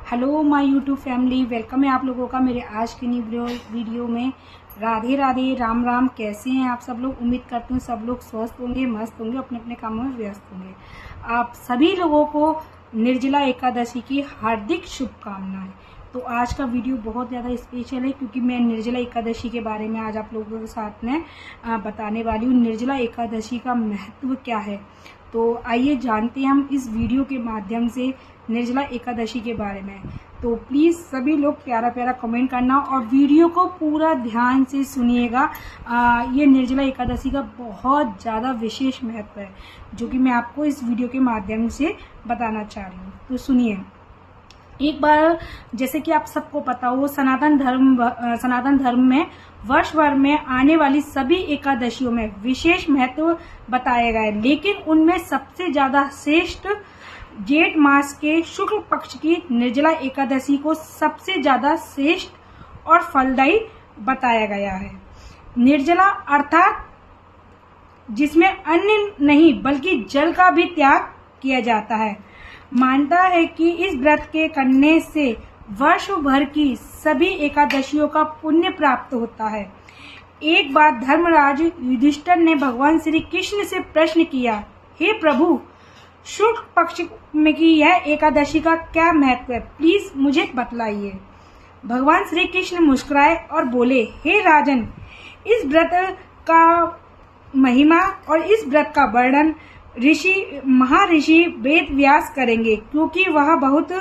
Hello my YouTube family, welcome है आप लोगों का मेरे आज की न्यू वीडियो में। राधे राधे, राम राम। कैसे हैं आप सब लोग? उम्मीद करती हूँ सब लोग स्वस्थ होंगे, मस्त होंगे, अपने अपने कामों में व्यस्त होंगे। आप सभी लोगों को निर्जला एकादशी की हार्दिक शुभकामनाएं। तो आज का वीडियो बहुत ज़्यादा स्पेशल है क्योंकि मैं निर्जला एकादशी के बारे में आज आप लोगों के साथ में बताने वाली हूँ। निर्जला एकादशी का महत्व क्या है, तो आइए जानते हैं हम इस वीडियो के माध्यम से निर्जला एकादशी के बारे में। तो प्लीज़ सभी लोग प्यारा प्यारा कमेंट करना और वीडियो को पूरा ध्यान से सुनिएगा। ये निर्जला एकादशी का बहुत ज़्यादा विशेष महत्व है जो कि मैं आपको इस वीडियो के माध्यम से बताना चाह रही हूँ। तो सुनिए। एक बार जैसे कि आप सबको पता हो, सनातन धर्म में वर्ष भर में आने वाली सभी एकादशियों में विशेष महत्व बताया गया है, लेकिन उनमें सबसे ज्यादा श्रेष्ठ जेठ मास के शुक्ल पक्ष की निर्जला एकादशी को सबसे ज्यादा श्रेष्ठ और फलदायी बताया गया है। निर्जला अर्थात जिसमें अन्न नहीं बल्कि जल का भी त्याग किया जाता है। मानता है कि इस व्रत के करने से वर्ष भर की सभी एकादशियों का पुण्य प्राप्त होता है। एक बार धर्मराज युधिष्ठिर ने भगवान श्री कृष्ण से प्रश्न किया, हे प्रभु, शुक्ल पक्ष में की यह एकादशी का क्या महत्व है, प्लीज मुझे बतलाइए। भगवान श्री कृष्ण मुस्कुराए और बोले, हे राजन, इस व्रत का महिमा और इस व्रत का वर्णन महर्षि वेद व्यास करेंगे, क्योंकि वह बहुत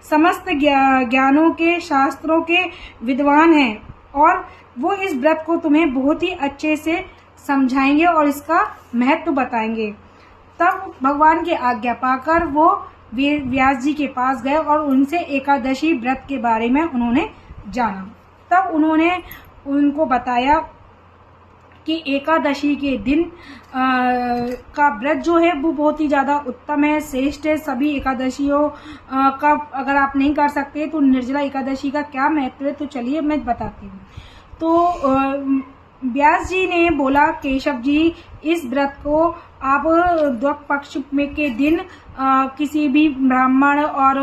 समस्त ज्ञानों के शास्त्रों के विद्वान हैं और वो इस व्रत को तुम्हें बहुत ही अच्छे से समझाएंगे और इसका महत्व बताएंगे। तब भगवान की आज्ञा पाकर वो व्यास जी के पास गए और उनसे एकादशी व्रत के बारे में उन्होंने जाना। तब उन्होंने उनको बताया कि एकादशी के दिन का व्रत जो है वो बहुत ही ज्यादा उत्तम है, श्रेष्ठ है। सभी एकादशियों का अगर आप नहीं कर सकते तो निर्जला एकादशी का क्या महत्व है, तो चलिए मैं बताती हूँ। तो व्यास जी ने बोला, केशव जी, इस व्रत को आप द्वक पक्ष में के दिन किसी भी ब्राह्मण और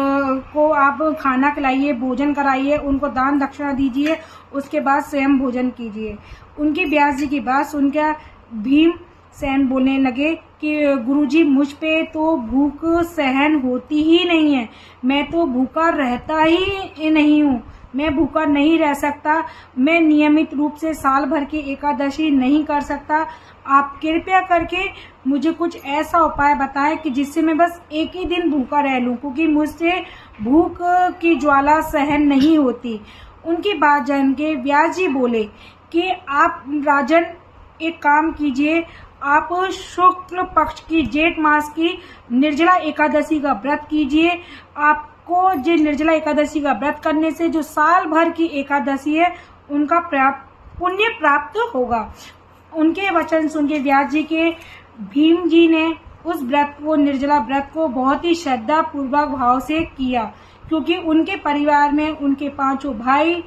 को आप खाना खिलाइए, भोजन कराइए, उनको दान दक्षिणा दीजिए, उसके बाद स्वयं भोजन कीजिए। उनके व्यास जी की बात सुनकर भीम सेन बोलने लगे कि गुरुजी, मुझ पे तो भूख सहन होती ही नहीं है, मैं तो भूखा रहता ही नहीं हूँ, मैं भूखा नहीं रह सकता, मैं नियमित रूप से साल भर की एकादशी नहीं कर सकता। आप कृपया करके मुझे कुछ ऐसा उपाय बताएं कि जिससे मैं बस एक ही दिन भूखा रह लूं, क्योंकि मुझसे भूख की ज्वाला सहन नहीं होती। उनकी बात जान के व्यास जी बोले कि आप राजन एक काम कीजिए, आप शुक्ल पक्ष की जेठ मास की निर्जला एकादशी का व्रत कीजिए। आपको जो निर्जला एकादशी का व्रत करने से जो साल भर की एकादशी है उनका पुण्य प्राप्त होगा। उनके वचन सुन के व्यास जी के भीम जी ने उस व्रत को, निर्जला व्रत को बहुत ही श्रद्धा पूर्वक भाव से किया, क्योंकि उनके परिवार में उनके 5 भाई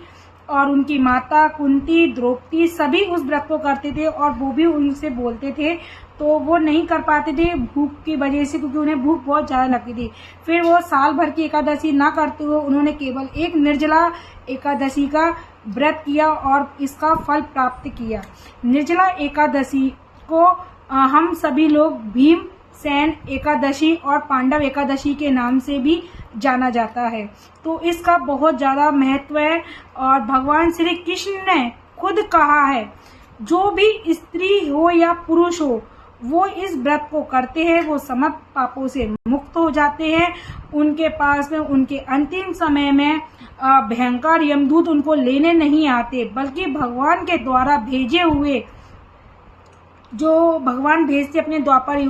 और उनकी माता कुंती, द्रौपदी सभी उस व्रत को करते थे और वो भी उनसे बोलते थे, तो वो नहीं कर पाते थे भूख की वजह से, क्योंकि उन्हें भूख बहुत ज्यादा लगती थी। फिर वो साल भर की एकादशी ना करते हुए उन्होंने केवल एक निर्जला एकादशी का व्रत किया और इसका फल प्राप्त किया। निर्जला एकादशी को हम सभी लोग भीम सेन एकादशी और पांडव एकादशी के नाम से भी जाना जाता है। तो इसका बहुत ज्यादा महत्व है और भगवान श्री कृष्ण ने खुद कहा है, जो भी स्त्री हो या पुरुष हो वो इस व्रत को करते हैं वो समस्त पापों से मुक्त हो जाते हैं। उनके पास में उनके अंतिम समय में भयंकर यमदूत उनको लेने नहीं आते, बल्कि भगवान के द्वारा भेजे हुए, जो भगवान भेजते अपने द्वापर,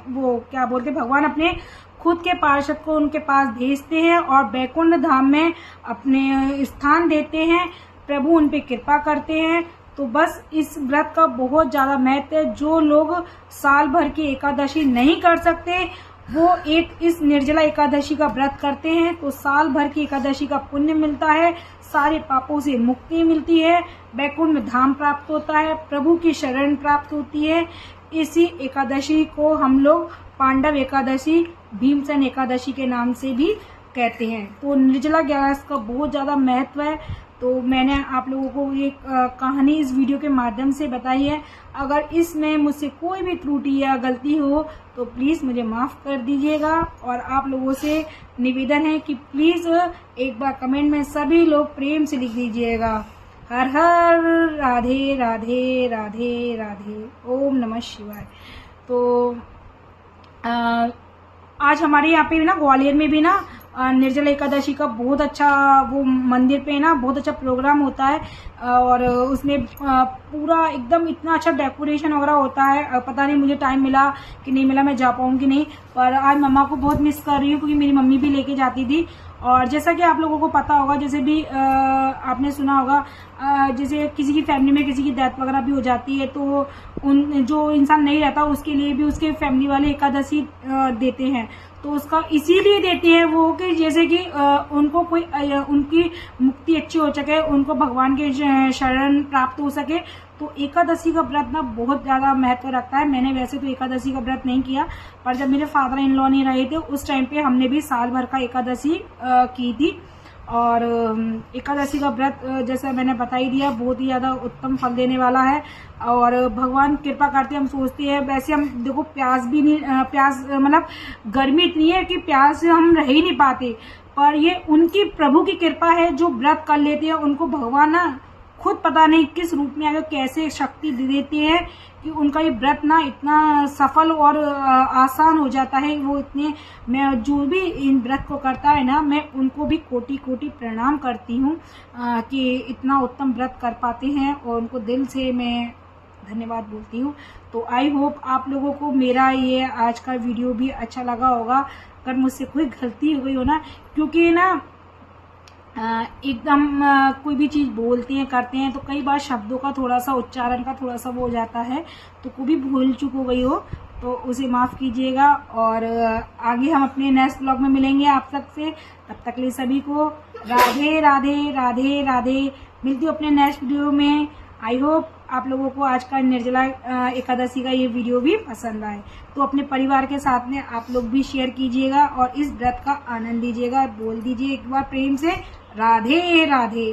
वो क्या बोलते, भगवान अपने खुद के पार्षद को उनके पास भेजते हैं और बैकुंठ धाम में अपने स्थान देते हैं। प्रभु उन पे कृपा करते हैं। तो बस इस व्रत का बहुत ज्यादा महत्व है। जो लोग साल भर की एकादशी नहीं कर सकते वो एक इस निर्जला एकादशी का व्रत करते हैं तो साल भर की एकादशी का पुण्य मिलता है, सारे पापों से मुक्ति मिलती है, बैकुंठ में धाम प्राप्त होता है, प्रभु की शरण प्राप्त होती है। इसी एकादशी को हम लोग पांडव एकादशी, भीमसेन एकादशी के नाम से भी कहते हैं। तो निर्जला गैस का बहुत ज़्यादा महत्व है। तो मैंने आप लोगों को ये कहानी इस वीडियो के माध्यम से बताई है। अगर इसमें मुझसे कोई भी त्रुटि या गलती हो तो प्लीज़ मुझे माफ़ कर दीजिएगा। और आप लोगों से निवेदन है कि प्लीज़ एक बार कमेंट में सभी लोग प्रेम से लिख दीजिएगा, हर हर राधे राधे राधे राधे, ओम नमः शिवाय। तो आज हमारे यहाँ पे ना ग्वालियर में भी ना निर्जला एकादशी का बहुत अच्छा वो मंदिर पे ना बहुत अच्छा प्रोग्राम होता है। और उसमें पूरा एकदम इतना अच्छा डेकोरेशन वगैरह होता है। पता नहीं मुझे टाइम मिला कि नहीं मिला, मैं जा पाऊंगी नहीं, पर आज मम्मा को बहुत मिस कर रही हूँ क्योंकि मेरी मम्मी भी लेके जाती थी। और जैसा कि आप लोगों को पता होगा, जैसे भी आपने सुना होगा, जैसे किसी की फैमिली में किसी की डेथ वगैरह भी हो जाती है तो उन जो इंसान नहीं रहता उसके लिए भी उसके फैमिली वाले एकादशी देते हैं। तो उसका इसीलिए देते हैं वो कि जैसे कि उनको कोई उनकी मुक्ति अच्छी हो सके, उनको भगवान के शरण प्राप्त हो सके। तो एकादशी का व्रत ना बहुत ज़्यादा महत्व रखता है। मैंने वैसे तो एकादशी का व्रत नहीं किया, पर जब मेरे फादर इन लॉ नहीं रहे थे उस टाइम पे हमने भी साल भर का एकादशी की थी। और एकादशी का व्रत जैसा मैंने बता ही दिया, बहुत ही ज़्यादा उत्तम फल देने वाला है। और भगवान कृपा करते हम सोचते हैं, वैसे हम देखो प्यास भी नहीं, प्यास मतलब गर्मी इतनी है कि प्यास से हम रह ही नहीं पाते, पर ये उनकी प्रभु की कृपा है। जो व्रत कर लेते हैं उनको भगवान ना खुद पता नहीं किस रूप में आगे कैसे शक्ति दे देते हैं कि उनका ये व्रत ना इतना सफल और आसान हो जाता है। वो इतने, मैं जो भी इन व्रत को करता है ना, मैं उनको भी कोटि कोटि प्रणाम करती हूँ कि इतना उत्तम व्रत कर पाते हैं, और उनको दिल से मैं धन्यवाद बोलती हूँ। तो आई होप आप लोगों को मेरा ये आज का वीडियो भी अच्छा लगा होगा। अगर मुझसे कोई गलती हो गई हो ना, क्योंकि ना एकदम कोई भी चीज़ बोलते हैं करते हैं तो कई बार शब्दों का थोड़ा सा उच्चारण का थोड़ा सा वो हो जाता है, तो कोई भी भूल चूक हो गई हो तो उसे माफ़ कीजिएगा। और आगे हम अपने नेक्स्ट ब्लॉग में मिलेंगे आप सबसे, तब तक लिए सभी को राधे राधे राधे राधे। मिलती हूँ अपने नेक्स्ट वीडियो में। आई होप आप लोगों को आज का निर्जला एकादशी का ये वीडियो भी पसंद आए। तो अपने परिवार के साथ में आप लोग भी शेयर कीजिएगा और इस व्रत का आनंद लीजिएगा। बोल दीजिए एक बार प्रेम से, राधे राधे।